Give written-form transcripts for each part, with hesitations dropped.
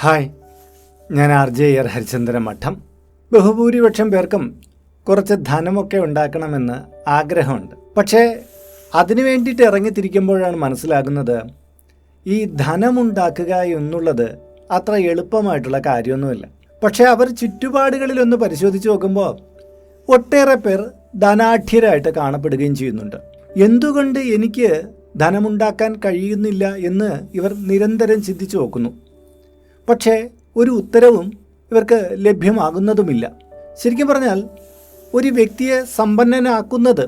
Hi, ഞാൻ RJ Harichandran മഠം. ബഹുഭൂരിപക്ഷം പേർക്കും കുറച്ച് ധനമൊക്കെ ഉണ്ടാക്കണമെന്ന് ആഗ്രഹമുണ്ട്. പക്ഷേ അതിനു വേണ്ടിയിട്ട് ഇറങ്ങിത്തിരിക്കുമ്പോഴാണ് മനസ്സിലാകുന്നത് ഈ ധനമുണ്ടാക്കുക എന്നുള്ളത് അത്ര എളുപ്പമായിട്ടുള്ള കാര്യമൊന്നുമില്ല. പക്ഷേ അവർ ചുറ്റുപാടുകളിലൊന്ന് പരിശോധിച്ച് നോക്കുമ്പോൾ ഒട്ടേറെ പേർ ധനാഢ്യരായിട്ട് കാണപ്പെടുകയും ചെയ്യുന്നുണ്ട്. എന്തുകൊണ്ട് എനിക്ക് ധനമുണ്ടാക്കാൻ കഴിയുന്നില്ല എന്ന് ഇവർ നിരന്തരം ചിന്തിച്ചു നോക്കുന്നു. പക്ഷേ ഒരു ഉത്തരവും ഇവർക്ക് ലഭ്യമാകുന്നതുമില്ല. ശരിക്കും പറഞ്ഞാൽ ഒരു വ്യക്തിയെ സമ്പന്നനാക്കുന്നത്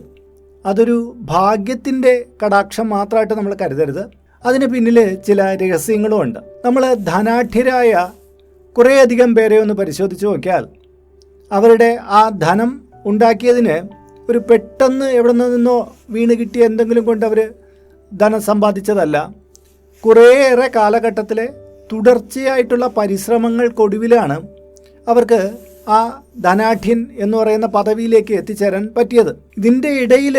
അതൊരു ഭാഗ്യത്തിൻ്റെ കടാക്ഷം മാത്രമായിട്ട് നമ്മൾ കരുതരുത്. അതിന് പിന്നിൽ ചില രഹസ്യങ്ങളും ഉണ്ട്. നമ്മൾ ധനാഢ്യരായ കുറേയധികം പേരെ ഒന്ന് പരിശോധിച്ച് നോക്കിയാൽ അവരുടെ ആ ധനം ഉണ്ടാക്കിയതിന് ഒരു പെട്ടെന്ന് എവിടെ നിന്നോ വീണ് കിട്ടിയ എന്തെങ്കിലും കൊണ്ട് അവർ ധനം സമ്പാദിച്ചതല്ല. കുറേയേറെ കാലഘട്ടത്തിലെ തുടർച്ചയായിട്ടുള്ള പരിശ്രമങ്ങൾക്കൊടുവിലാണ് അവർക്ക് ആ ധനാഢ്യൻ എന്ന് പറയുന്ന പദവിയിലേക്ക് എത്തിച്ചേരാൻ പറ്റിയത്. ഇതിൻ്റെ ഇടയിൽ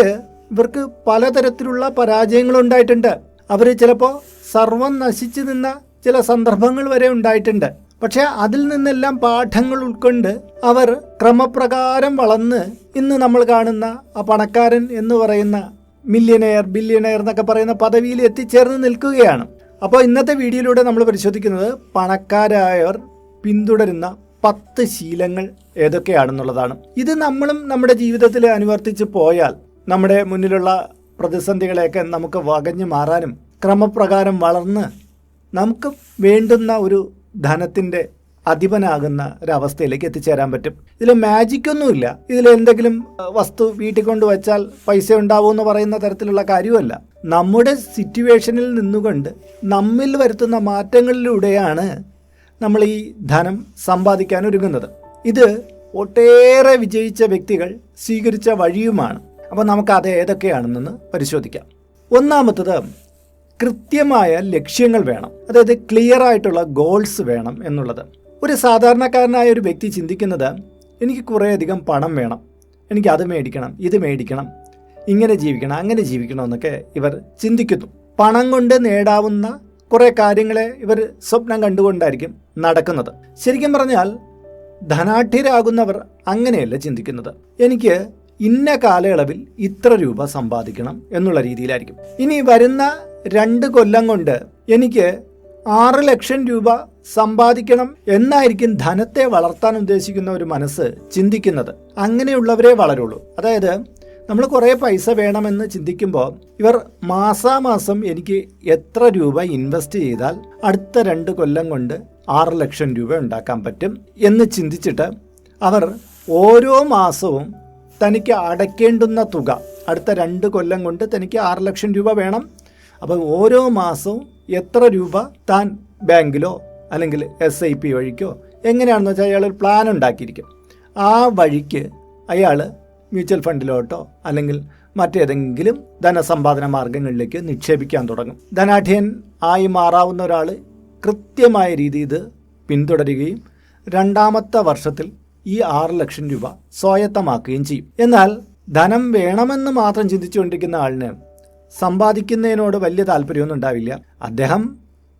ഇവർക്ക് പലതരത്തിലുള്ള പരാജയങ്ങളുണ്ടായിട്ടുണ്ട്. അവർ ചിലപ്പോൾ സർവം നശിച്ചു നിന്ന ചില സന്ദർഭങ്ങൾ വരെ ഉണ്ടായിട്ടുണ്ട്. പക്ഷേ അതിൽ നിന്നെല്ലാം പാഠങ്ങൾ ഉൾക്കൊണ്ട് അവർ ക്രമപ്രകാരം വളർന്ന് ഇന്ന് നമ്മൾ കാണുന്ന ആ പണക്കാരൻ എന്ന് പറയുന്ന മില്യനെയർ, ബില്യനെയർ എന്നൊക്കെ പറയുന്ന പദവിയിൽ എത്തിച്ചേർന്ന് നിൽക്കുകയാണ്. അപ്പോൾ ഇന്നത്തെ വീഡിയോയിലൂടെ നമ്മൾ പരിശോധിക്കുന്നത് പണക്കാരായവർ പിന്തുടരുന്ന 10 ശീലങ്ങൾ ഏതൊക്കെയാണെന്നുള്ളതാണ്. ഇത് നമ്മളും നമ്മുടെ ജീവിതത്തിൽ അനുവർത്തിച്ച് പോയാൽ നമ്മുടെ മുന്നിലുള്ള പ്രതിസന്ധികളെയൊക്കെ നമുക്ക് വകഞ്ഞു മാറാനും ക്രമപ്രകാരം വളർന്ന് നമുക്ക് വേണ്ടുന്ന ഒരു ധനത്തിൻ്റെ അധിപനാകുന്ന ഒരവസ്ഥയിലേക്ക് എത്തിച്ചേരാൻ പറ്റും. ഇതിൽ മാജിക്കൊന്നുമില്ല. ഇതിൽ എന്തെങ്കിലും വസ്തു വീട്ടിൽ കൊണ്ടുവച്ചാൽ പൈസ ഉണ്ടാവുമെന്ന് പറയുന്ന തരത്തിലുള്ള കാര്യമല്ല. നമ്മുടെ സിറ്റുവേഷനിൽ നിന്നുകൊണ്ട് നമ്മിൽ വരുത്തുന്ന മാറ്റങ്ങളിലൂടെയാണ് നമ്മൾ ഈ ധനം സമ്പാദിക്കാൻ ഒരുങ്ങുന്നത്. ഇത് ഒട്ടേറെ വിജയിച്ച വ്യക്തികൾ സ്വീകരിച്ച വഴിയുമാണ്. അപ്പോൾ നമുക്കത് ഏതൊക്കെയാണെന്ന് പരിശോധിക്കാം. ഒന്നാമത്തത്, കൃത്യമായ ലക്ഷ്യങ്ങൾ വേണം. അതായത് ക്ലിയർ ആയിട്ടുള്ള ഗോൾസ് വേണം എന്നുള്ളത്. ഒരു സാധാരണക്കാരനായ ഒരു വ്യക്തി ചിന്തിക്കുന്നത് എനിക്ക് കുറേയധികം പണം വേണം, എനിക്ക് അത് മേടിക്കണം, ഇത് മേടിക്കണം, ഇങ്ങനെ ജീവിക്കണം, അങ്ങനെ ജീവിക്കണം എന്നൊക്കെ ഇവർ ചിന്തിക്കുന്നു. പണം കൊണ്ട് നേടാവുന്ന കുറേ കാര്യങ്ങളെ ഇവർ സ്വപ്നം കണ്ടുകൊണ്ടായിരിക്കും നടക്കുന്നത്. ശരിക്കും പറഞ്ഞാൽ ധനാഢ്യരാകുന്നവർ അങ്ങനെയല്ല ചിന്തിക്കുന്നത്. എനിക്ക് ഇന്ന കാലയളവിൽ ഇത്ര രൂപ സമ്പാദിക്കണം എന്നുള്ള രീതിയിലായിരിക്കും. ഇനി വരുന്ന 2 കൊല്ലം കൊണ്ട് എനിക്ക് 6 ലക്ഷം രൂപ സമ്പാദിക്കണം എന്നായിരിക്കും ധനത്തെ വളർത്താൻ ഉദ്ദേശിക്കുന്ന ഒരു മനസ്സ് ചിന്തിക്കുന്നത്. അങ്ങനെയുള്ളവരെ വളരുള്ളൂ. അതായത് നമ്മൾ കുറേ പൈസ വേണമെന്ന് ചിന്തിക്കുമ്പോൾ ഇവർ മാസാമാസം എനിക്ക് എത്ര രൂപ ഇൻവെസ്റ്റ് ചെയ്താൽ അടുത്ത 2 കൊല്ലം കൊണ്ട് 6 ലക്ഷം രൂപ ഉണ്ടാക്കാൻ പറ്റും എന്ന് ചിന്തിച്ചിട്ട് അവർ ഓരോ മാസവും തനിക്ക് അടയ്ക്കേണ്ടുന്ന തുക അടുത്ത 2 കൊല്ലം കൊണ്ട് തനിക്ക് 6 ലക്ഷം രൂപ വേണം. അപ്പോൾ ഓരോ മാസവും എത്ര രൂപ താൻ ബാങ്കിലോ അല്ലെങ്കിൽ SIP വഴിക്കോ എങ്ങനെയാണെന്ന് വെച്ചാൽ അയാൾ ഒരു പ്ലാൻ ഉണ്ടാക്കിയിരിക്കും. ആ വഴിക്ക് അയാൾ മ്യൂച്വൽ ഫണ്ടിലോട്ടോ അല്ലെങ്കിൽ മറ്റേതെങ്കിലും ധനസമ്പാദന മാർഗങ്ങളിലേക്ക് നിക്ഷേപിക്കാൻ തുടങ്ങും. ധനാഢ്യൻ ആയി മാറാവുന്ന ഒരാൾ കൃത്യമായ രീതിയിൽ ഇത് പിന്തുടരുകയും 2ാമത്തെ വർഷത്തിൽ ഈ 6 ലക്ഷം രൂപ സ്വായത്തമാക്കുകയും ചെയ്യും. എന്നാൽ ധനം വേണമെന്ന് മാത്രം ചിന്തിച്ചുകൊണ്ടിരിക്കുന്ന ആളിന് സമ്പാദിക്കുന്നതിനോട് വലിയ താല്പര്യമൊന്നും ഉണ്ടാവില്ല. അദ്ദേഹം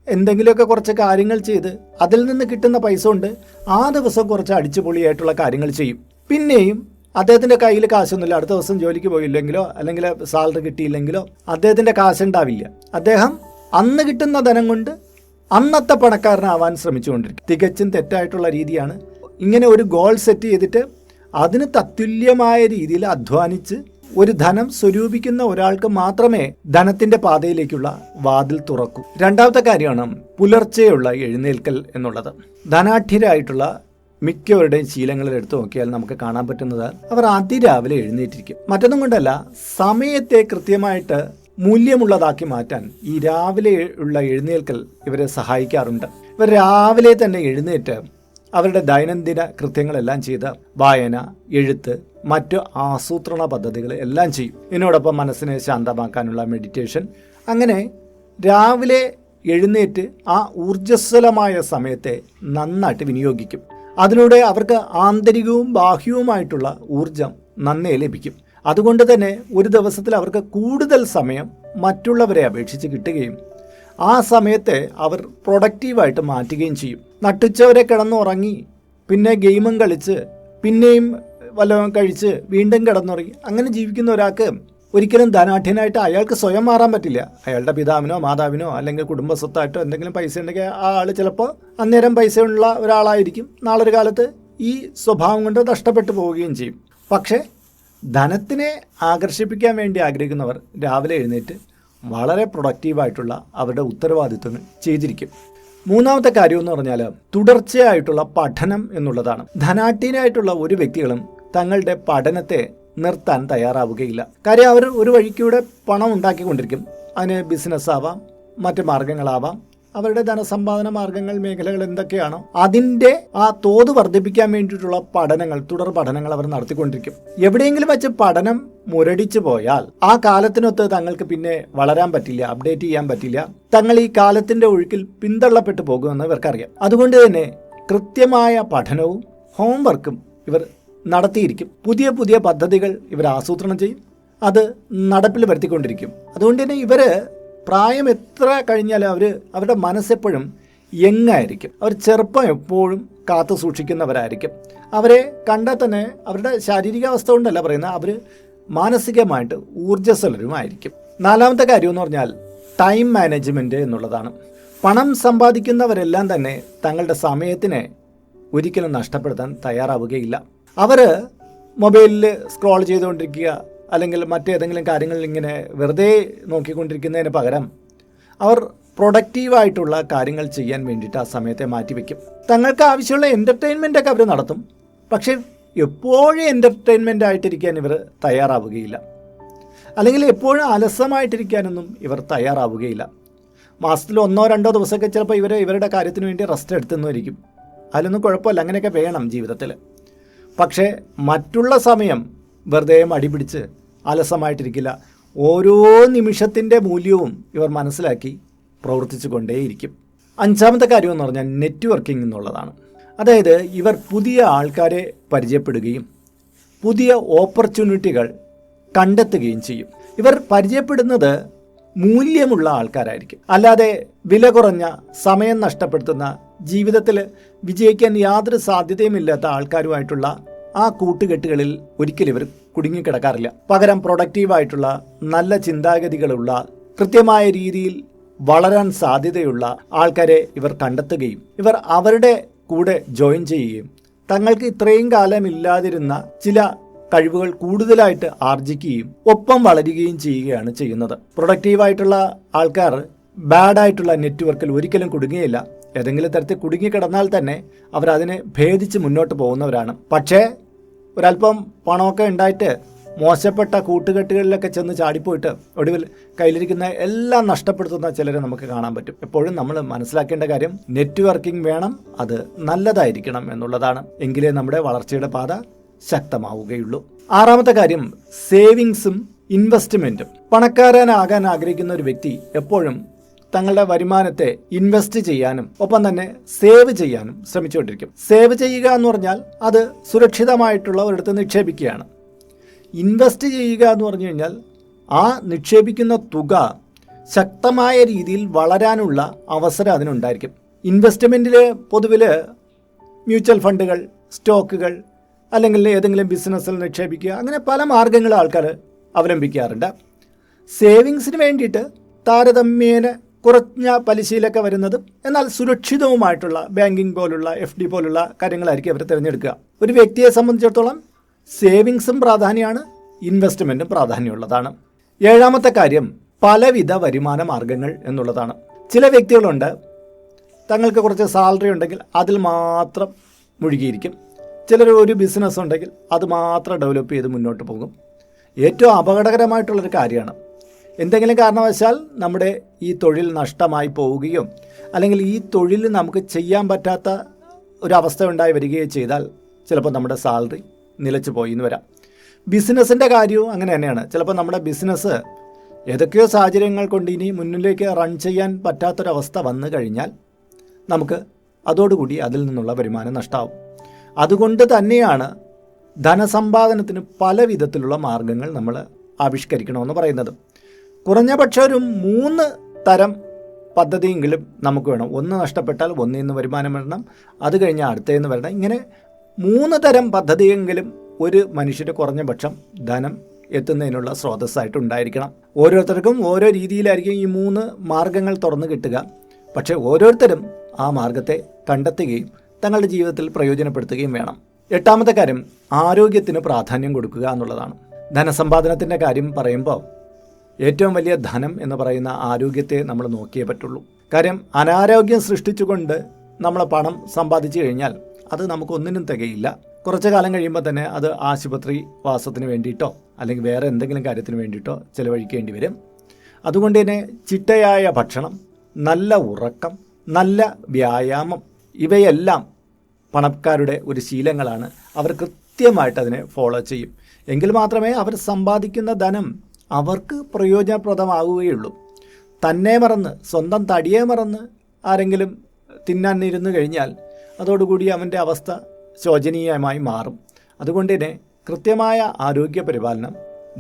എന്തെങ്കിലുമൊക്കെ കുറച്ച് കാര്യങ്ങൾ ചെയ്ത് അതിൽ നിന്ന് കിട്ടുന്ന പൈസ കൊണ്ട് ആ ദിവസം കുറച്ച് അടിച്ചുപൊളിയായിട്ടുള്ള കാര്യങ്ങൾ ചെയ്യും. പിന്നെയും അദ്ദേഹത്തിൻ്റെ കയ്യിൽ കാശൊന്നുമില്ല. അടുത്ത ദിവസം ജോലിക്ക് പോയില്ലെങ്കിലോ അല്ലെങ്കിൽ സാലറി കിട്ടിയില്ലെങ്കിലോ അദ്ദേഹത്തിൻ്റെ കാശുണ്ടാവില്ല. അദ്ദേഹം അന്ന് കിട്ടുന്ന ധനം കൊണ്ട് അന്നത്തെ പണക്കാരനാവാൻ ശ്രമിച്ചുകൊണ്ടിരിക്കും. തികച്ചും തെറ്റായിട്ടുള്ള രീതിയാണ്. ഇങ്ങനെ ഒരു ഗോൾ സെറ്റ് ചെയ്തിട്ട് അതിന് തത്തുല്യമായ രീതിയിൽ അധ്വാനിച്ച് ഒരു ധനം സ്വരൂപിക്കുന്ന ഒരാൾക്ക് മാത്രമേ ധനത്തിന്റെ പാതയിലേക്കുള്ള വാതിൽ തുറക്കൂ. 2ാമത്തെ കാര്യമാണ് പുലർച്ചെയുള്ള എഴുന്നേൽക്കൽ എന്നുള്ളത്. ധനാഢ്യരായിട്ടുള്ള മിക്കവരുടെയും ശീലങ്ങളിൽ എടുത്തു നോക്കിയാൽ നമുക്ക് കാണാൻ പറ്റുന്നത് അവർ അതിരാവിലെ എഴുന്നേറ്റിരിക്കും. മറ്റൊന്നും കൊണ്ടല്ല, സമയത്തെ കൃത്യമായിട്ട് മൂല്യമുള്ളതാക്കി മാറ്റാൻ ഈ രാവിലെ ഉള്ള എഴുന്നേൽക്കൽ ഇവരെ സഹായിക്കാറുണ്ട്. ഇവർ രാവിലെ തന്നെ എഴുന്നേറ്റ് അവരുടെ ദൈനംദിന കൃത്യങ്ങളെല്ലാം ചെയ്ത് വായന, എഴുത്ത്, മറ്റു ആസൂത്രണ പദ്ധതികൾ എല്ലാം ചെയ്യും. ഇതിനോടൊപ്പം മനസ്സിനെ ശാന്തമാക്കാനുള്ള മെഡിറ്റേഷൻ. അങ്ങനെ രാവിലെ എഴുന്നേറ്റ് ആ ഊർജ്ജസ്വലമായ സമയത്തെ നന്നായിട്ട് വിനിയോഗിക്കും. അതിലൂടെ അവർക്ക് ആന്തരികവും ബാഹ്യവുമായിട്ടുള്ള ഊർജം നന്നേ ലഭിക്കും. അതുകൊണ്ട് തന്നെ ഒരു ദിവസത്തിൽ അവർക്ക് കൂടുതൽ സമയം മറ്റുള്ളവരെ അപേക്ഷിച്ച് കിട്ടുകയും ആ സമയത്തെ അവർ പ്രൊഡക്റ്റീവായിട്ട് മാറ്റുകയും ചെയ്യും. നട്ടുച്ചവരെ കിടന്നുറങ്ങി, പിന്നെ ഗെയിമും കളിച്ച്, പിന്നെയും വല്ലതും കഴിച്ച് വീണ്ടും കിടന്നുറങ്ങി അങ്ങനെ ജീവിക്കുന്ന ഒരാൾക്ക് ഒരിക്കലും ധനാഢ്യനായിട്ട് അയാൾക്ക് സ്വയം മാറാൻ പറ്റില്ല. അയാളുടെ പിതാവിനോ മാതാവിനോ അല്ലെങ്കിൽ കുടുംബസ്വത്തായിട്ടോ എന്തെങ്കിലും പൈസ ഉണ്ടെങ്കിൽ ആ ആൾ ചിലപ്പോൾ അന്നേരം പൈസയുള്ള ഒരാളായിരിക്കും, നാളൊരു കാലത്ത് ഈ സ്വഭാവം കൊണ്ട് നഷ്ടപ്പെട്ടു പോവുകയും ചെയ്യും. പക്ഷേ ധനത്തിനെ ആകർഷിപ്പിക്കാൻ വേണ്ടി ആഗ്രഹിക്കുന്നവർ രാവിലെ എഴുന്നേറ്റ് വളരെ പ്രൊഡക്റ്റീവായിട്ടുള്ള അവരുടെ ഉത്തരവാദിത്വങ്ങൾ ചെയ്തിരിക്കും. മൂന്നാമത്തെ കാര്യം എന്ന് പറഞ്ഞാൽ തുടർച്ചയായിട്ടുള്ള പഠനം എന്നുള്ളതാണ്. ധനാഢ്യനായിട്ടുള്ള ഒരു വ്യക്തികളും തങ്ങളുടെ പഠനത്തെ നിർത്താൻ തയ്യാറാവുകയില്ല. കാര്യം അവർ ഒരു വഴിക്കൂടെ പണം ഉണ്ടാക്കിക്കൊണ്ടിരിക്കും. അതിന് ബിസിനസ് ആവാം, മറ്റ് മാർഗങ്ങളാവാം, അവരുടെ ധനസമ്പാദന മാർഗങ്ങൾ, മേഖലകൾ എന്തൊക്കെയാണോ അതിൻ്റെ ആ തോത് വർദ്ധിപ്പിക്കാൻ വേണ്ടിയിട്ടുള്ള പഠനങ്ങൾ, തുടർ പഠനങ്ങൾ അവർ നടത്തിക്കൊണ്ടിരിക്കും. എവിടെയെങ്കിലും വെച്ച് പഠനം മുരടിച്ചു പോയാൽ ആ കാലത്തിനൊത്ത് തങ്ങൾക്ക് പിന്നെ വളരാൻ പറ്റില്ല, അപ്ഡേറ്റ് ചെയ്യാൻ പറ്റില്ല. തങ്ങൾ ഈ കാലത്തിൻ്റെ ഒഴുക്കിൽ പിന്തള്ളപ്പെട്ടു പോകുമെന്ന് ഇവർക്കറിയാം. അതുകൊണ്ട് തന്നെ കൃത്യമായ പഠനവും ഹോംവർക്കും ഇവർ നടത്തിയിരിക്കും. പുതിയ പുതിയ പദ്ധതികൾ ഇവർ ആസൂത്രണം ചെയ്യും, അത് നടപ്പിൽ വരുത്തിക്കൊണ്ടിരിക്കും. അതുകൊണ്ട് തന്നെ ഇവർ പ്രായം എത്ര കഴിഞ്ഞാലും അവരുടെ മനസ്സെപ്പോഴും യങ്ങായിരിക്കും. അവർ ചെറുപ്പം എപ്പോഴും കാത്തു സൂക്ഷിക്കുന്നവരായിരിക്കും. അവരെ കണ്ടാൽ തന്നെ അവരുടെ ശാരീരികാവസ്ഥ കൊണ്ടല്ല പറയുന്നത്, അവർ മാനസികമായിട്ട് ഊർജ്ജസ്വലരുമായിരിക്കും. നാലാമത്തെ കാര്യം എന്ന് പറഞ്ഞാൽ ടൈം മാനേജ്മെൻറ്റ് എന്നുള്ളതാണ്. പണം സമ്പാദിക്കുന്നവരെല്ലാം തന്നെ തങ്ങളുടെ സമയത്തിനെ ഒരിക്കലും നഷ്ടപ്പെടുത്താൻ തയ്യാറാവുകയില്ല. അവർ മൊബൈലിൽ സ്ക്രോൾ ചെയ്തുകൊണ്ടിരിക്കുക അല്ലെങ്കിൽ മറ്റേതെങ്കിലും കാര്യങ്ങളിൽ ഇങ്ങനെ വെറുതെ നോക്കിക്കൊണ്ടിരിക്കുന്നതിന് പകരം അവർ പ്രൊഡക്റ്റീവായിട്ടുള്ള കാര്യങ്ങൾ ചെയ്യാൻ വേണ്ടിയിട്ട് ആ സമയത്തെ മാറ്റിവെക്കും. തങ്ങൾക്ക് ആവശ്യമുള്ള എൻ്റർടൈൻമെൻറ്റൊക്കെ അവർ നടത്തും. പക്ഷേ എപ്പോഴും എൻ്റർടൈൻമെൻ്റ് ആയിട്ടിരിക്കാൻ ഇവർ തയ്യാറാവുകയില്ല, അല്ലെങ്കിൽ എപ്പോഴും അലസമായിട്ടിരിക്കാനൊന്നും ഇവർ തയ്യാറാവുകയില്ല. മാസത്തിൽ 1-2 ദിവസമൊക്കെ ചിലപ്പോൾ ഇവരുടെ കാര്യത്തിന് വേണ്ടി റെസ്റ്റ് എടുത്തുന്നിരിക്കും. അതിലൊന്നും കുഴപ്പമില്ല, അങ്ങനെയൊക്കെ വേണം ജീവിതത്തിൽ. പക്ഷേ മറ്റുള്ള സമയം വെറുതെ മടിപിടിച്ച് അലസമായിട്ടിരിക്കില്ല. ഓരോ നിമിഷത്തിൻ്റെ മൂല്യവും ഇവർ മനസ്സിലാക്കി പ്രവർത്തിച്ചു കൊണ്ടേയിരിക്കും. അഞ്ചാമത്തെ കാര്യം എന്ന് പറഞ്ഞാൽ നെറ്റ്വർക്കിംഗ് എന്നുള്ളതാണ്. അതായത് ഇവർ പുതിയ ആൾക്കാരെ പരിചയപ്പെടുകയും പുതിയ ഓപ്പർച്യൂണിറ്റികൾ കണ്ടെത്തുകയും ചെയ്യും. ഇവർ പരിചയപ്പെടുന്നത് മൂല്യമുള്ള ആൾക്കാരായിരിക്കും, അല്ലാതെ വില കുറഞ്ഞ, സമയം നഷ്ടപ്പെടുത്തുന്ന, ജീവിതത്തിൽ വിജയിക്കാൻ യാതൊരു സാധ്യതയുമില്ലാത്ത ആൾക്കാരുമായിട്ടുള്ള ആ കൂട്ടുകെട്ടുകളിൽ ഒരിക്കലും ഇവർ കുടുങ്ങിക്കിടക്കാറില്ല. പകരം പ്രൊഡക്റ്റീവായിട്ടുള്ള, നല്ല ചിന്താഗതികളുള്ള, കൃത്യമായ രീതിയിൽ വളരാൻ സാധ്യതയുള്ള ആൾക്കാരെ ഇവർ കണ്ടെത്തുകയും ഇവർ അവരുടെ കൂടെ ജോയിൻ ചെയ്യുകയും തങ്ങൾക്ക് ഇത്രയും കാലം ഇല്ലാതിരുന്ന ചില കഴിവുകൾ കൂടുതലായിട്ട് ആർജിക്കുകയും ഒപ്പം വളരുകയും ചെയ്യുകയാണ് ചെയ്യുന്നത്. പ്രൊഡക്റ്റീവായിട്ടുള്ള ആൾക്കാർ ബാഡായിട്ടുള്ള നെറ്റ്വർക്കിൽ ഒരിക്കലും കുടുങ്ങിയില്ല. ഏതെങ്കിലും തരത്തിൽ കുടുങ്ങിക്കിടന്നാൽ തന്നെ അവരതിനെ ഭേദിച്ച് മുന്നോട്ട് പോകുന്നവരാണ്. പക്ഷേ ഒരല്പം പണമൊക്കെ ഉണ്ടായിട്ട് മോശപ്പെട്ട കൂട്ടുകെട്ടുകളിലൊക്കെ ചെന്ന് ചാടിപ്പോയിട്ട് ഒടുവിൽ കയ്യിലിരിക്കുന്ന എല്ലാം നഷ്ടപ്പെടുത്തുന്ന ചിലരെ നമുക്ക് കാണാൻ പറ്റും. എപ്പോഴും നമ്മൾ മനസ്സിലാക്കേണ്ട കാര്യം നെറ്റ്വർക്കിംഗ് വേണം, അത് നല്ലതായിരിക്കണം എന്നുള്ളതാണ്. എങ്കിലേ നമ്മുടെ വളർച്ചയുടെ പാത ശക്തമാവുകയുള്ളൂ. ആറാമത്തെ കാര്യം സേവിങ്സും ഇൻവെസ്റ്റ്മെൻറ്റും. പണക്കാരനാകാൻ ആഗ്രഹിക്കുന്ന ഒരു വ്യക്തി എപ്പോഴും തങ്ങളുടെ വരുമാനത്തെ ഇൻവെസ്റ്റ് ചെയ്യാനും ഒപ്പം തന്നെ സേവ് ചെയ്യാനും ശ്രമിച്ചുകൊണ്ടിരിക്കും. സേവ് ചെയ്യുക എന്ന് പറഞ്ഞാൽ അത് സുരക്ഷിതമായിട്ടുള്ള ഒരിടത്ത് നിക്ഷേപിക്കുകയാണ്. ഇൻവെസ്റ്റ് ചെയ്യുക എന്ന് പറഞ്ഞു കഴിഞ്ഞാൽ ആ നിക്ഷേപിക്കുന്ന തുക ശക്തമായ രീതിയിൽ വളരാനുള്ള അവസരം അതിനുണ്ടായിരിക്കും. ഇൻവെസ്റ്റ്മെൻറ്റിൽ പൊതുവിൽ മ്യൂച്വൽ ഫണ്ടുകൾ, സ്റ്റോക്കുകൾ, അല്ലെങ്കിൽ ഏതെങ്കിലും ബിസിനസ്സിൽ നിക്ഷേപിക്കുക, അങ്ങനെ പല മാർഗങ്ങൾ ആൾക്കാർ അവലംബിക്കാറുണ്ട്. സേവിങ്സിന് വേണ്ടിയിട്ട് താരതമ്യേന കുറഞ്ഞ പലിശയിലൊക്കെ വരുന്നതും എന്നാൽ സുരക്ഷിതവുമായിട്ടുള്ള ബാങ്കിങ് പോലുള്ള FD പോലുള്ള കാര്യങ്ങളായിരിക്കും അവർ തിരഞ്ഞെടുക്കുക. ഒരു വ്യക്തിയെ സംബന്ധിച്ചിടത്തോളം സേവിങ്സും പ്രാധാന്യമാണ്, ഇൻവെസ്റ്റ്മെൻറ്റും പ്രാധാന്യമുള്ളതാണ്. ഏഴാമത്തെ കാര്യം പലവിധ വരുമാന മാർഗങ്ങൾ എന്നുള്ളതാണ്. ചില വ്യക്തികളുണ്ട്, തങ്ങൾക്ക് കുറച്ച് സാലറി ഉണ്ടെങ്കിൽ അതിൽ മാത്രം മുഴുകിയിരിക്കും. ചിലർ ഒരു ബിസിനസ് ഉണ്ടെങ്കിൽ അത് മാത്രം ഡെവലപ്പ് ചെയ്ത് മുന്നോട്ട് പോകും. ഏറ്റവും അപകടകരമായിട്ടുള്ളൊരു കാര്യമാണ്. എന്തെങ്കിലും കാരണവശാൽ നമ്മുടെ ഈ തൊഴിൽ നഷ്ടമായി പോവുകയോ അല്ലെങ്കിൽ ഈ തൊഴിൽ നമുക്ക് ചെയ്യാൻ പറ്റാത്ത ഒരവസ്ഥ ഉണ്ടായി വരികയോ ചെയ്താൽ ചിലപ്പോൾ നമ്മുടെ സാലറി നിലച്ചു പോയി എന്ന് വരാം. ബിസിനസ്സിൻ്റെ കാര്യവും അങ്ങനെ തന്നെയാണ്. ചിലപ്പോൾ നമ്മുടെ ബിസിനസ് ഏതൊക്കെയോ സാഹചര്യങ്ങൾ കൊണ്ട് ഇനി മുന്നിലേക്ക് റൺ ചെയ്യാൻ പറ്റാത്തൊരവസ്ഥ വന്നു കഴിഞ്ഞാൽ നമുക്ക് അതോടുകൂടി അതിൽ നിന്നുള്ള വരുമാനം നഷ്ടമാവും. അതുകൊണ്ട് തന്നെയാണ് ധനസമ്പാദനത്തിന് പല വിധത്തിലുള്ള മാർഗങ്ങൾ നമ്മൾ ആവിഷ്കരിക്കണമെന്ന് പറയുന്നത്. കുറഞ്ഞ പക്ഷം ഒരു 3 തരം പദ്ധതിയെങ്കിലും നമുക്ക് വേണം. ഒന്ന് നഷ്ടപ്പെട്ടാൽ ഒന്നിൽ നിന്ന് വരുമാനം വരണം, അത് കഴിഞ്ഞാൽ അടുത്തതെന്ന് വരണം. ഇങ്ങനെ 3 തരം പദ്ധതിയെങ്കിലും ഒരു മനുഷ്യന് കുറഞ്ഞ പക്ഷം ധനം എത്തുന്നതിനുള്ള സ്രോതസ്സായിട്ട് ഉണ്ടായിരിക്കണം. ഓരോരുത്തർക്കും ഓരോ രീതിയിലായിരിക്കും ഈ 3 മാർഗങ്ങൾ തുറന്നു കിട്ടുക. പക്ഷേ ഓരോരുത്തരും ആ മാർഗത്തെ കണ്ടെത്തുകയും തങ്ങളുടെ ജീവിതത്തിൽ പ്രയോജനപ്പെടുത്തുകയും വേണം. 8ാമത്തെ കാര്യം ആരോഗ്യത്തിന് പ്രാധാന്യം കൊടുക്കുക എന്നുള്ളതാണ്. ധനസമ്പാദനത്തിൻ്റെ കാര്യം പറയുമ്പോൾ ഏറ്റവും വലിയ ധനം എന്ന് പറയുന്ന ആരോഗ്യത്തെ നമ്മൾ നോക്കിയേ പറ്റുള്ളൂ. കാര്യം അനാരോഗ്യം സൃഷ്ടിച്ചുകൊണ്ട് നമ്മൾ പണം സമ്പാദിച്ചു കഴിഞ്ഞാൽ അത് നമുക്കൊന്നിനും തികയില്ല. കുറച്ചു കാലം കഴിയുമ്പോൾ തന്നെ അത് ആശുപത്രി വാസത്തിന് വേണ്ടിയിട്ടോ അല്ലെങ്കിൽ വേറെ എന്തെങ്കിലും കാര്യത്തിന് വേണ്ടിയിട്ടോ ചിലവഴിക്കേണ്ടി വരും. അതുകൊണ്ട് തന്നെ ചിട്ടയായ ഭക്ഷണം, നല്ല ഉറക്കം, നല്ല വ്യായാമം ഇവയെല്ലാം പണക്കാരുടെ ഒരു ശീലങ്ങളാണ്. അവർ കൃത്യമായിട്ട് അതിനെ ഫോളോ ചെയ്യും. എങ്കിൽ മാത്രമേ അവർ സമ്പാദിക്കുന്ന ധനം അവർക്ക് പ്രയോജനപ്രദമാവുകയുള്ളൂ. തന്നെ മറന്ന്, സ്വന്തം തടിയെ മറന്ന് ആരെങ്കിലും തിന്നാൻ ഇരുന്നു കഴിഞ്ഞാൽ അതോടുകൂടി അവൻ്റെ അവസ്ഥ ശോചനീയമായി മാറും. അതുകൊണ്ട് തന്നെ കൃത്യമായ ആരോഗ്യ പരിപാലനം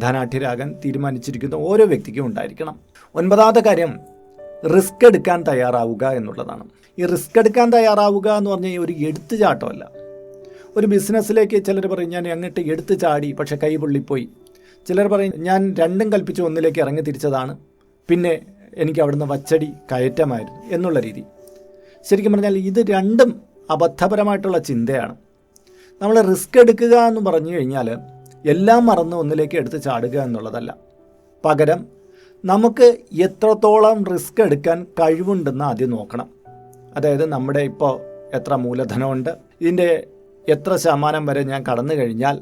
ധനാഢ്യരാകാൻ തീരുമാനിച്ചിരിക്കുന്ന ഓരോ വ്യക്തിക്കും ഉണ്ടായിരിക്കണം. 9ാമത്തെ കാര്യം റിസ്ക് എടുക്കാൻ തയ്യാറാവുക എന്നുള്ളതാണ്. ഈ റിസ്ക് എടുക്കാൻ തയ്യാറാവുക എന്ന് പറഞ്ഞാൽ ഒരു എടുത്തുചാട്ടമല്ല. ഒരു ബിസിനസ്സിലേക്ക് ചിലർ പറയും ഞാൻ അങ്ങോട്ട് എടുത്തു ചാടി, പക്ഷേ കൈ പൊള്ളിപ്പോയി. ചിലർ പറയും ഞാൻ രണ്ടും കൽപ്പിച്ച് ഒന്നിലേക്ക് ഇറങ്ങി തിരിച്ചതാണ്, പിന്നെ എനിക്ക് അവിടുന്ന് വച്ചടി കയറ്റമായിരുന്നു എന്നുള്ള രീതി. ശരിക്കും പറഞ്ഞാൽ ഇത് രണ്ടും അബദ്ധപരമായിട്ടുള്ള ചിന്തയാണ്. നമ്മൾ റിസ്ക് എടുക്കുക എന്ന് പറഞ്ഞു കഴിഞ്ഞാൽ എല്ലാം മറന്ന് ഒന്നിലേക്ക് എടുത്ത് ചാടുക എന്നുള്ളതല്ല. പകരം നമുക്ക് എത്രത്തോളം റിസ്ക് എടുക്കാൻ കഴിവുണ്ടെന്ന് ആദ്യം നോക്കണം. അതായത് നമ്മുടെ ഇപ്പോൾ എത്ര മൂലധനമുണ്ട്, ഇതിൻ്റെ എത്ര ശതമാനം വരെ ഞാൻ കടന്നു കഴിഞ്ഞാൽ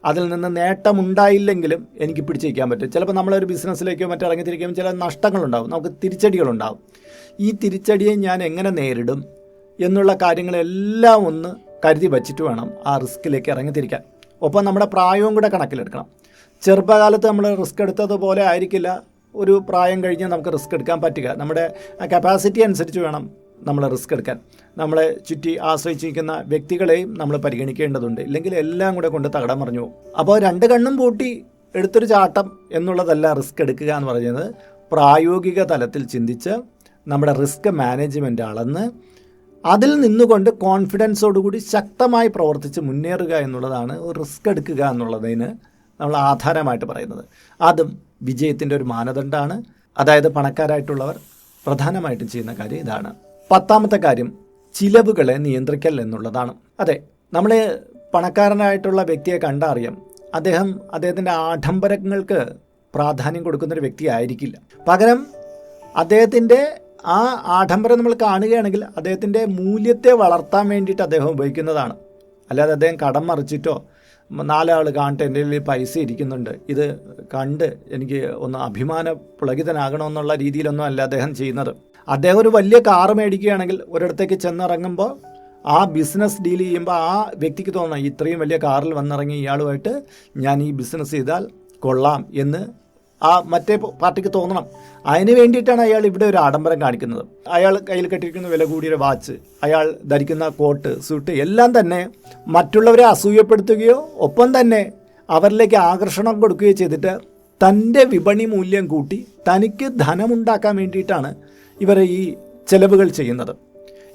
അതിൽ നിന്ന് നേട്ടമുണ്ടായില്ലെങ്കിലും എനിക്ക് പിടിച്ചു വയ്ക്കാൻ പറ്റും. ചിലപ്പോൾ നമ്മളൊരു ബിസിനസ്സിലേക്കോ മറ്റോ ഇറങ്ങിത്തിരിക്കുമ്പോൾ ചില നഷ്ടങ്ങളുണ്ടാകും, നമുക്ക് തിരിച്ചടികളുണ്ടാകും. ഈ തിരിച്ചടിയെ ഞാൻ എങ്ങനെ നേരിടും എന്നുള്ള കാര്യങ്ങളെല്ലാം ഒന്ന് കരുതി വച്ചിട്ട് വേണം ആ റിസ്ക്കിലേക്ക് ഇറങ്ങിത്തിരിക്കാൻ. ഒപ്പം നമ്മുടെ പ്രായവും കൂടെ കണക്കിലെടുക്കണം. ചെറുപ്പകാലത്ത് നമ്മൾ റിസ്ക് എടുത്തതുപോലെ ആയിരിക്കില്ല ഒരു പ്രായം കഴിഞ്ഞ് നമുക്ക് റിസ്ക് എടുക്കാൻ പറ്റുക. നമ്മുടെ കപ്പാസിറ്റി അനുസരിച്ച് വേണം നമ്മൾ റിസ്ക് എടുക്കാൻ. നമ്മളെ ചുറ്റി ആശ്രയിച്ചിരിക്കുന്ന വ്യക്തികളെയും നമ്മൾ പരിഗണിക്കേണ്ടതുണ്ട്. ഇല്ലെങ്കിൽ എല്ലാം കൂടെ കൊണ്ട് തകടം മറിഞ്ഞു പോകും. അപ്പോൾ 2 കണ്ണും പൂട്ടി എടുത്തൊരു ചാട്ടം എന്നുള്ളതല്ല റിസ്ക് എടുക്കുക എന്ന് പറയുന്നത്. പ്രായോഗിക തലത്തിൽ ചിന്തിച്ച് നമ്മുടെ റിസ്ക് മാനേജ്മെൻറ്റ് അളന്ന് അതിൽ നിന്നുകൊണ്ട് കോൺഫിഡൻസോടുകൂടി ശക്തമായി പ്രവർത്തിച്ച് മുന്നേറുക എന്നുള്ളതാണ് റിസ്ക് എടുക്കുക എന്നുള്ളതിന് നമ്മൾ ആധാരമായിട്ട് പറയുന്നത്. അതും വിജയത്തിൻ്റെ ഒരു മാനദണ്ഡമാണ്. അതായത് പണക്കാരായിട്ടുള്ളവർ പ്രധാനമായിട്ടും ചെയ്യുന്ന കാര്യം ഇതാണ്. 10ാമത്തെ കാര്യം ചിലവുകളെ നിയന്ത്രിക്കൽ എന്നുള്ളതാണ്. അതെ, നമ്മൾ പണക്കാരനായിട്ടുള്ള വ്യക്തിയെ കണ്ടറിയാം, അദ്ദേഹത്തിൻ്റെ ആഡംബരങ്ങൾക്ക് പ്രാധാന്യം കൊടുക്കുന്നൊരു വ്യക്തി ആയിരിക്കില്ല. പകരം അദ്ദേഹത്തിൻ്റെ ആ ആഡംബരം നമ്മൾ കാണുകയാണെങ്കിൽ അദ്ദേഹത്തിൻ്റെ മൂല്യത്തെ വളർത്താൻ വേണ്ടിയിട്ട് അദ്ദേഹം ഉപയോഗിക്കുന്നതാണ്. അല്ലാതെ അദ്ദേഹം കടം മറിച്ചിട്ടോ 4 ആൾ കാണട്ടെ എൻ്റെ കയ്യിൽ പൈസ ഇരിക്കുന്നുണ്ട്, ഇത് കണ്ട് എനിക്ക് ഒന്ന് അഭിമാന പുളകിതനാകണമെന്നുള്ള രീതിയിലൊന്നും അല്ല അദ്ദേഹം ചെയ്യുന്നത്. അദ്ദേഹം ഒരു വലിയ കാറ് മേടിക്കുകയാണെങ്കിൽ ഒരിടത്തേക്ക് ചെന്നിറങ്ങുമ്പോൾ ആ ബിസിനസ് ഡീൽ ചെയ്യുമ്പോൾ ആ വ്യക്തിക്ക് തോന്നണം ഇത്രയും വലിയ കാറിൽ വന്നിറങ്ങി ഇയാളുമായിട്ട് ഞാൻ ഈ ബിസിനസ് ചെയ്താൽ കൊള്ളാം എന്ന് ആ മറ്റേ പാർട്ടിക്ക് തോന്നണം. അതിന് വേണ്ടിയിട്ടാണ് അയാൾ ഇവിടെ ഒരു ആഡംബരം കാണിക്കുന്നത്. അയാൾ കയ്യിൽ കെട്ടിയിരിക്കുന്ന വില കൂടിയ വാച്ച്, അയാൾ ധരിക്കുന്ന കോട്ട്, സൂട്ട് എല്ലാം തന്നെ മറ്റുള്ളവരെ അസൂയപ്പെടുത്തുകയോ ഒപ്പം തന്നെ അവരിലേക്ക് ആകർഷണം കൊടുക്കുകയോ ചെയ്തിട്ട് തൻ്റെ വിപണി മൂല്യം കൂട്ടി തനിക്ക് ധനമുണ്ടാക്കാൻ വേണ്ടിയിട്ടാണ് ഇവർ ഈ ചെലവുകൾ ചെയ്യുന്നത്.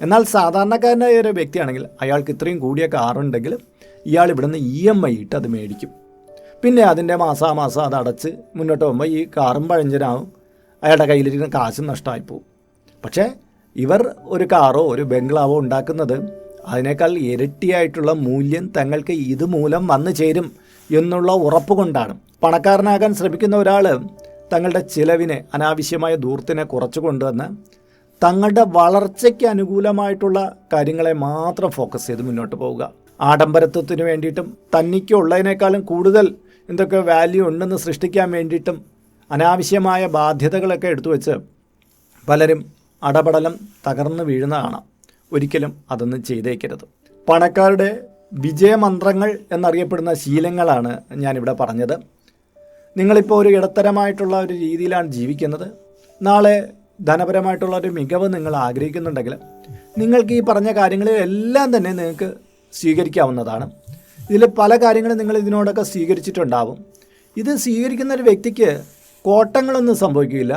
എന്നാൽ സാധാരണക്കാരനായ ഒരു വ്യക്തിയാണെങ്കിൽ അയാൾക്ക് ഇത്രയും കൂടിയ കാറുണ്ടെങ്കിൽ ഇയാൾ ഇവിടുന്ന് EMI ഇട്ട് അത് മേടിക്കും. പിന്നെ അതിൻ്റെ മാസാമാസം അത് അടച്ച് മുന്നോട്ട് പോകുമ്പോൾ ഈ കാറും പഴഞ്ചനാവും, അയാളുടെ കയ്യിലിരിക്കുന്ന കാശും നഷ്ടമായിപ്പോവും. പക്ഷേ ഇവർ ഒരു കാറോ ഒരു ബംഗ്ലാവോ ഉണ്ടാക്കുന്നത് അതിനേക്കാൾ ഇരട്ടിയായിട്ടുള്ള മൂല്യം തങ്ങൾക്ക് ഇതുമൂലം വന്നു ചേരും എന്നുള്ള ഉറപ്പ് കൊണ്ടാണ്. പണക്കാരനാകാൻ ശ്രമിക്കുന്ന ഒരാൾ തങ്ങളുടെ ചിലവിനെ, അനാവശ്യമായ ദൂർത്തിനെ കുറച്ച് കൊണ്ടുവന്ന് തങ്ങളുടെ വളർച്ചയ്ക്ക് അനുകൂലമായിട്ടുള്ള കാര്യങ്ങളെ മാത്രം ഫോക്കസ് ചെയ്ത് മുന്നോട്ട് പോവുക. ആഡംബരത്വത്തിന് വേണ്ടിയിട്ടും തനിക്കുള്ളതിനേക്കാളും കൂടുതൽ എന്തൊക്കെ വാല്യൂ ഉണ്ടെന്ന് സൃഷ്ടിക്കാൻ വേണ്ടിയിട്ടും അനാവശ്യമായ ബാധ്യതകളൊക്കെ എടുത്തു വെച്ച് പലരും അടപടലം തകർന്നു വീഴുന്ന കാണാം. ഒരിക്കലും അതൊന്നും ചെയ്തേക്കരുത്. പണക്കാരുടെ വിജയമന്ത്രങ്ങൾ എന്നറിയപ്പെടുന്ന ശീലങ്ങളാണ് ഞാനിവിടെ പറഞ്ഞത്. നിങ്ങളിപ്പോൾ ഒരു ഇടത്തരമായിട്ടുള്ള ഒരു രീതിയിലാണ് ജീവിക്കുന്നത്. നാളെ ധനപരമായിട്ടുള്ള ഒരു മികവ് നിങ്ങൾ ആഗ്രഹിക്കുന്നുണ്ടെങ്കിൽ നിങ്ങൾക്ക് ഈ പറഞ്ഞ കാര്യങ്ങളെല്ലാം തന്നെ നിങ്ങൾക്ക് സ്വീകരിക്കാവുന്നതാണ്. ഇതിൽ പല കാര്യങ്ങളും നിങ്ങൾ ഇതിനോടൊക്കെ സ്വീകരിച്ചിട്ടുണ്ടാവും. ഇത് സ്വീകരിക്കുന്ന ഒരു വ്യക്തിക്ക് കോട്ടങ്ങളൊന്നും സംഭവിക്കില്ല,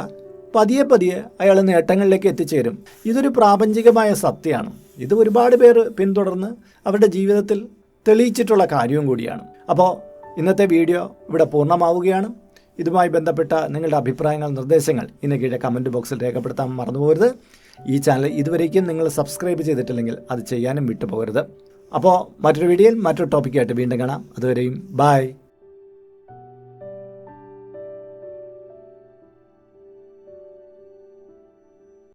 പതിയെ പതിയെ അയാൾ നേട്ടങ്ങളിലേക്ക് എത്തിച്ചേരും. ഇതൊരു പ്രാപഞ്ചികമായ സത്യമാണ്. ഇത് ഒരുപാട് പേർ പിന്തുടർന്ന് അവരുടെ ജീവിതത്തിൽ തെളിയിച്ചിട്ടുള്ള കാര്യവും കൂടിയാണ്. അപ്പോൾ ഇന്നത്തെ വീഡിയോ ഇവിടെ പൂർണ്ണമാവുകയാണ്. ഇതുമായി ബന്ധപ്പെട്ട നിങ്ങളുടെ അഭിപ്രായങ്ങൾ, നിർദ്ദേശങ്ങൾ ഇന്ന് കീഴെ കമൻറ്റ് ബോക്സിൽ രേഖപ്പെടുത്താൻ മറന്നുപോകരുത്. ഈ ചാനൽ ഇതുവരേക്കും നിങ്ങൾ സബ്സ്ക്രൈബ് ചെയ്തിട്ടില്ലെങ്കിൽ അത് ചെയ്യാനും വിട്ടുപോകരുത്. അപ്പോൾ മറ്റൊരു വീഡിയോയിൽ മറ്റൊരു ടോപ്പിക്കായിട്ട് വീണ്ടും കാണാം. അതുവരെയും ബൈ.